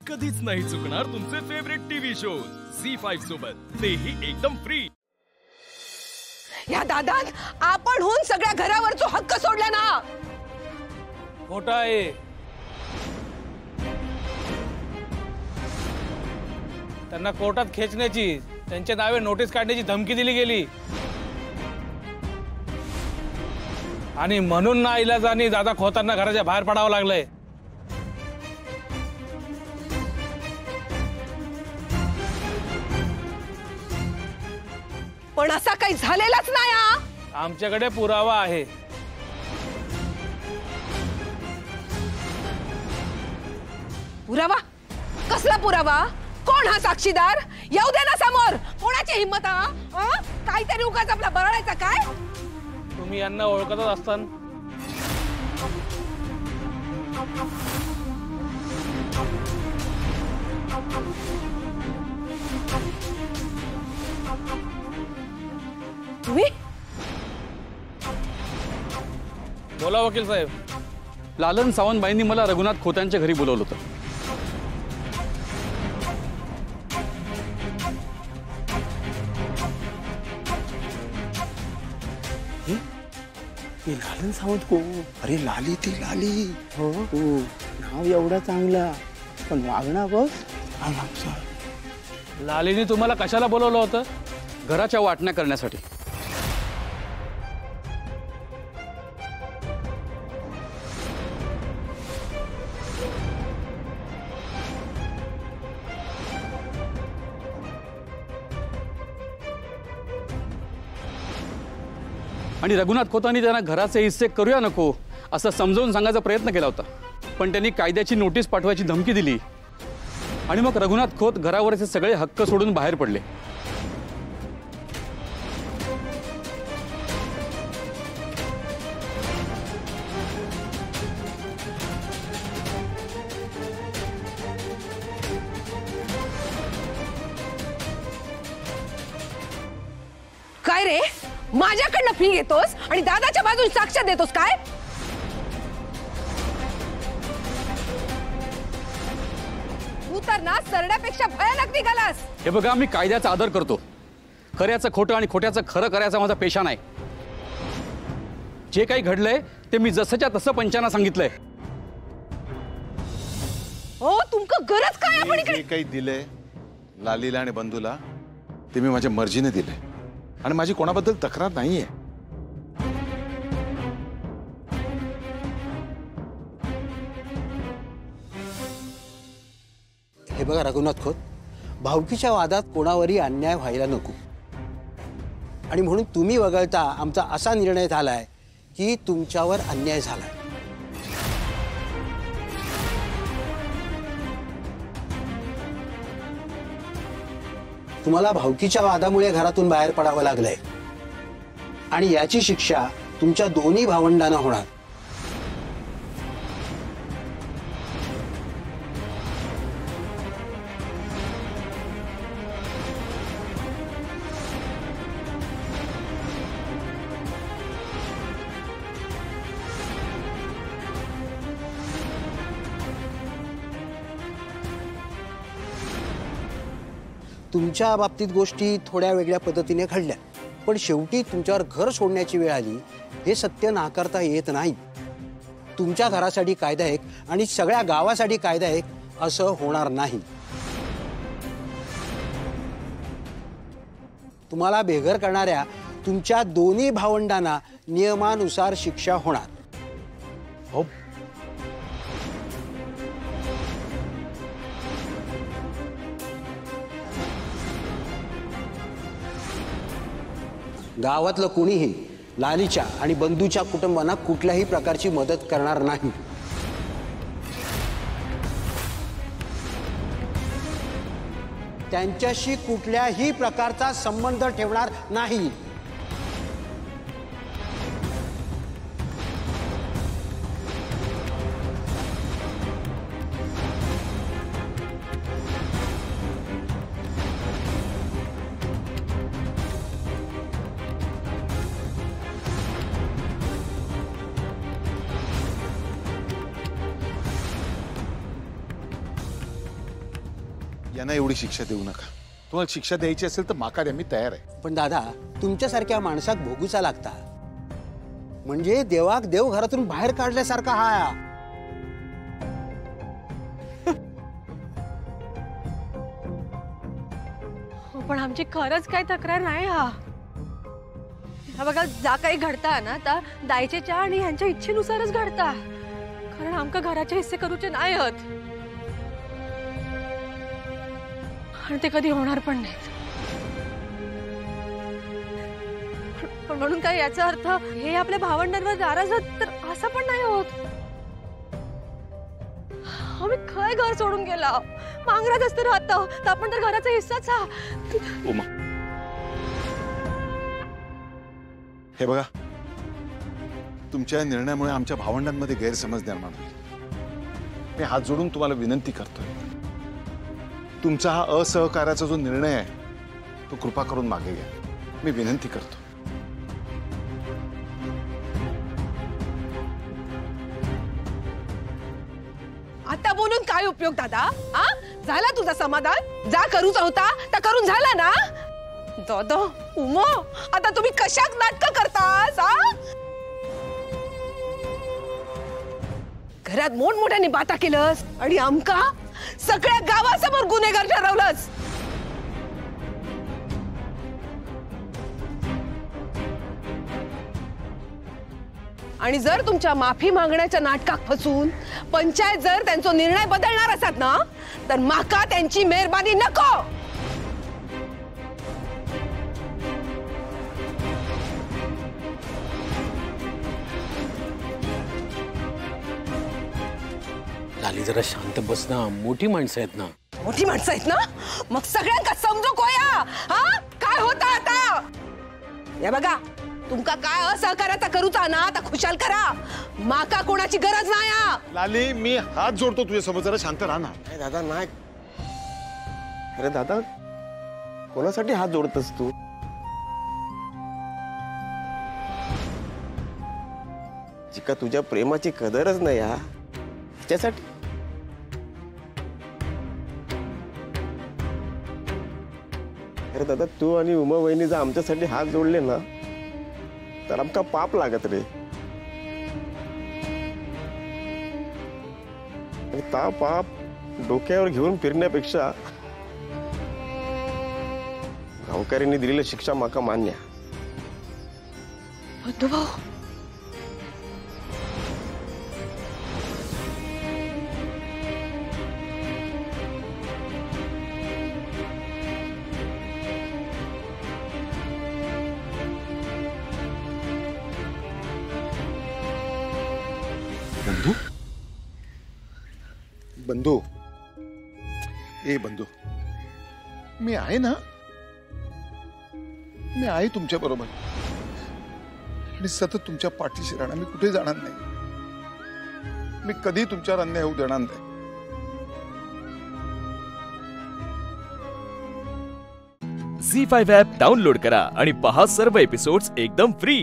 कधीच नाही चुकणार तुमचे फेवरेट टीव्ही शोज झी5 सोबत, तेही एकदम फ्री। या दादा आपणहून सगळ्या घरावरचो हक्क सोडला ना। खोटा आहे। त्यांना कोर्टात खेचण्याची, त्यांच्या नावे नोटीस काढण्याची धमकी दिली गेली आणि म्हणून ना इलाजाने दादा खोतांना घराच्या बाहेर पडावं लागलंय। पण असा काही झालेलाच नाही। आमच्याकडे पुरावा आहे। पुरावा? कसला पुरावा? कोण हा साक्षीदार? येऊ दे ना समोर। कोणाची हिम्मत? काहीतरी उगाच आपला बरळायचा काय? तुम्ही यांना ओळखतच असतान। तुम्ही? बोला वकील साहेब। लालन सावंतबाईंनी मला रघुनाथ खोतांच्या घरी बोलवलं होतं। लालन सावंत को? अरे लाली ती लाली। हो नाव एवढा चांगला, पण वागणा बघ। लालीने तुम्हाला कशाला बोलवलं होतं? घराच्या वाटण्या करण्यासाठी। आणि रघुनाथ खोतांनी त्यांना घराचे हिस्से करूया नको असं समजावून सांगायचा प्रयत्न केला होता, पण त्यांनी कायद्याची नोटीस पाठवायची धमकी दिली आणि मग रघुनाथ खोत घरावरचे सगळे हक्क सोडून बाहेर पडले। काय रे, माझ्याकडनं फी घेतोस आणि दादाच्या बाजून साक्ष देतोस काय? तू तर ना सरड्यापेक्षा भयानक निघालास। हे बघा, मी कायद्याचा आदर करतो। खऱ्याचं खोटं आणि खोट्याचं खरं करायचा माझा पेशा नाही। जे काही घडलंय ते मी जसंच्या तसं पंचांना सांगितलंय। हो, तुमका गरज काय? आपण जे इकडे काही दिले लालीला आणि बंधूला ते मी माझ्या मर्जीने दिले आणि माझी कोणाबद्दल तक्रार नाहीये। हे बघा रघुनाथ खोत, भावकीच्या वादात कोणावरही अन्याय व्हायला नको आणि म्हणून तुम्ही वगळता आमचा असा निर्णय झालाय की तुमच्यावर अन्याय झालाय। तुम्हाला भावकीच्या वादामुळे घरातून बाहेर पडावं लागलंय आणि याची शिक्षा तुमच्या दोन्ही भावंडांना होणार। तुमच्या बाबतीत गोष्टी थोड्या वेगळ्या पद्धतीने घडल्या, पण शेवटी तुमच्यावर घर सोडण्याची वेळ आली हे सत्य नाकारता येत नाही। तुमच्या घरासाठी कायदा एक आणि सगळ्या गावासाठी कायदा एक असं होणार नाही। तुम्हाला बेघर करणाऱ्या तुमच्या दोन्ही भावंडांना नियमानुसार शिक्षा होणार। हो, गावातलं कोणीही लालीच्या आणि बंधूच्या कुटुंबांना कुठल्याही प्रकारची मदत करणार नाही। त्यांच्याशी कुठल्याही प्रकारचा संबंध ठेवणार नाही। यांना एवढी शिक्षा देऊ नका. तुम्हाला शिक्षा द्यायची असेल तर माका द्या, मी तयार आहे. पण दादा, तुमच्यासारख्या माणसाक भोगूचा लागता म्हणजे देवाक देव घरातून बाहेर काढल्यासारखा हा. पण आमची खरंच काही तक्रार नाही. हा बघा, जा काही घडता ना तर दायचेच्या आणि ह्यांच्या इच्छेनुसारच घडता. कारण आमका घराचे हिस्से करूचे नाही आहेत आणि ते कधी होणार पण नाहीत. पण म्हणून काय याचा अर्थ हे आपल्या भावंडांवर नाराज आहेत तर असं पण नाही होत. आम्ही खय घर सोडून गेला, मांगरात असते राहतो तर आपण तर घराचा हिस्साच हा. उमा, हे बघा, तुमच्या निर्णयामुळे आमच्या भावंडांमध्ये गैरसमज निर्माण होईल. मी हात जोडून तुम्हाला विनंती करतोय, तुमचा हा असहकाराचा जो निर्णय आहे तो कृपा करून मागे घ्या. मी विनंती करतो. आता बोलून काय उपयोग दादा? हा, झाला तुझा समाधान? जा करूचा होता तर करून झाला ना. दादा, उमो, आता तुम्ही कशाक नाटक करतास? घरात मोठमोठ्याने बाता केलंस आणि आमका सगळ्या गावासमोर गुन्हेगार ठरवलंस. आणि जर तुमच्या माफी मागण्याच्या नाटकात फसून पंचायत जर त्यांचा निर्णय बदलणार असतात ना तर माका त्यांची मेहरबानी नको. लाली, जरा शांत बस ना. मोठी माणसं आहेत ना. मोठी माणसं आहेत ना, मग सगळ्यांका समजू कोया. हा, काय होता आता? हे बघा, तुमका काय असहकाराचा करूचा ना आता खुशाल करा. माका कोणाची गरज नाही. लाली, मी हात जोडतो तुझ्या समोर, जरा शांत राहा ना. दादा नाही. अरे दादा, कोणासाठी हात जोडतस तू? जिका तुझ्या प्रेमाची कदरच नाही हा, त्यासाठी. अरे दादा, तू आणि उमा वहिनी जर आमच्यासाठी हात जोडले ना तर आमका पाप लागत रे. ता पाप डोक्यावर घेऊन फिरण्यापेक्षा गावकऱ्यांनी दिलेली शिक्षा माका मान्य. बंधुभाऊ, बंधू, बंधू, ए बंधू, मी आहे ना. मी आहे तुमच्या बरोबर आणि सतत तुमच्या पाठीशी राहणार. मी कुठे जाणार नाही. मी कधी तुमच्यावर अन्याय होऊ देणार नाही. झी5 ॲप डाउनलोड करा आणि पहा सर्व एपिसोड्स एकदम फ्री.